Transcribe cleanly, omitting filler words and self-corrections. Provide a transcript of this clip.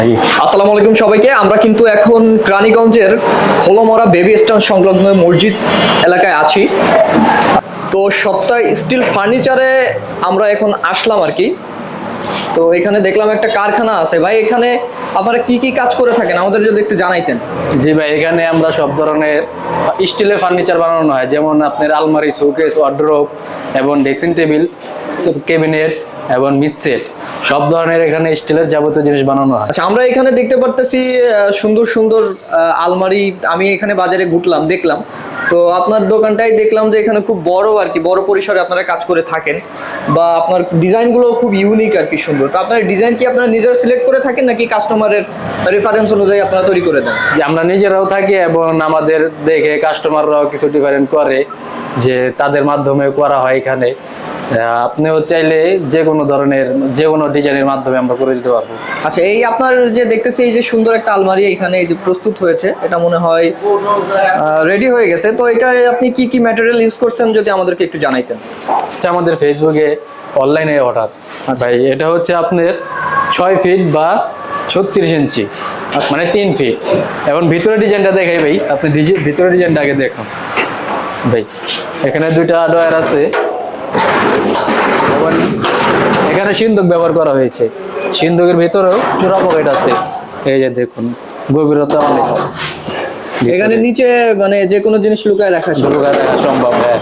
আসসালামু আলাইকুম সবাইকে। আমরা কিন্তু এখন রানীগঞ্জের খোলমরা বেবি স্ট্যান্ড সংলগ্ন মসজিদ এলাকায় আছি। তো সত্তা স্টিল ফার্নিচারে আমরা এখন আসলাম আর কি। তো এখানে দেখলাম একটা কারখানা আছে। ভাই এখানে আপনারা কি কি কাজ করে থাকেন আমাদের যদি একটু জানাইতেন। জি ভাই, এখানে আমরা সব ধরনের স্টিলের ফার্নিচার বানানো হয়, যেমন আপনার আলমারি, শোকেস, ওয়ার্ড্রোব এবং ড্রেসিং টেবিল, ক্যাবিনেট এবং মিড সেট, সব ধরনের এখানে স্টিলের যাবতীয় জিনিস বানানো হয়। আচ্ছা, আমরা এখানে দেখতে পারতেছি সুন্দর সুন্দর আলমারি। আমি এখানে বাজারে ঘুরলাম, দেখলাম। তো আপনার দোকানটাই দেখলাম যে এখানে খুব বড় আর কি, বড় পরিসরে আপনারা কাজ করে থাকেন, বা আপনার ডিজাইনগুলো খুব ইউনিক আর কি, সুন্দর। তো আপনার ডিজাইন কি আপনারা নিজেরা সিলেক্ট করে থাকেন নাকি কাস্টমারের রেফারেন্স অনুযায়ী আপনারা তৈরি করে দেন? যে আমরা নিজেরাও থাকি এবং আমাদের দেখে কাস্টমাররাও কিছু ডিফারেন্ট করে, যে তাদের মাধ্যমে করা হয় এখানে। আপনিও চাইলে যে কোনো ধরনের যে কোনো ডিজাইনের মাধ্যমে আমরা করে দিতে পারবো। আচ্ছা, এই আপনার যে দেখতেছি এই যে সুন্দর একটা আলমারি এখানে এই যে প্রস্তুত হয়েছে, এটা মনে হয় রেডি হয়ে গেছে। তো এটা আপনি কি কি ম্যাটেরিয়াল ইউজ করছেন যদি আমাদেরকে একটু জানাইতেন। এটা আমাদের ফেসবুকে অনলাইনে অর্ডার। ভাই এটা হচ্ছে আপনার 6 ফিট বা 36 ইঞ্চি, মানে 3 ফিট। এবং ভিতরে ডিজাইনটা দেখাই ভাই, আপনি ভিতরে ডিজাইনটা আগে দেখুন ভাই। এখানে দুইটা ডয়ার আছে এবং এখানে সিন্দুক ব্যবহার করা হয়েছে। সিন্দুকের ভিতরেও চূড়া পকেট আছে, এই যে দেখুন, গভীরতা অনেক। এখানে নিচে মানে যে কোনো জিনিস লুকায় রাখা সম্ভব। লুকায় রাখা সম্ভব। হ্যাঁ,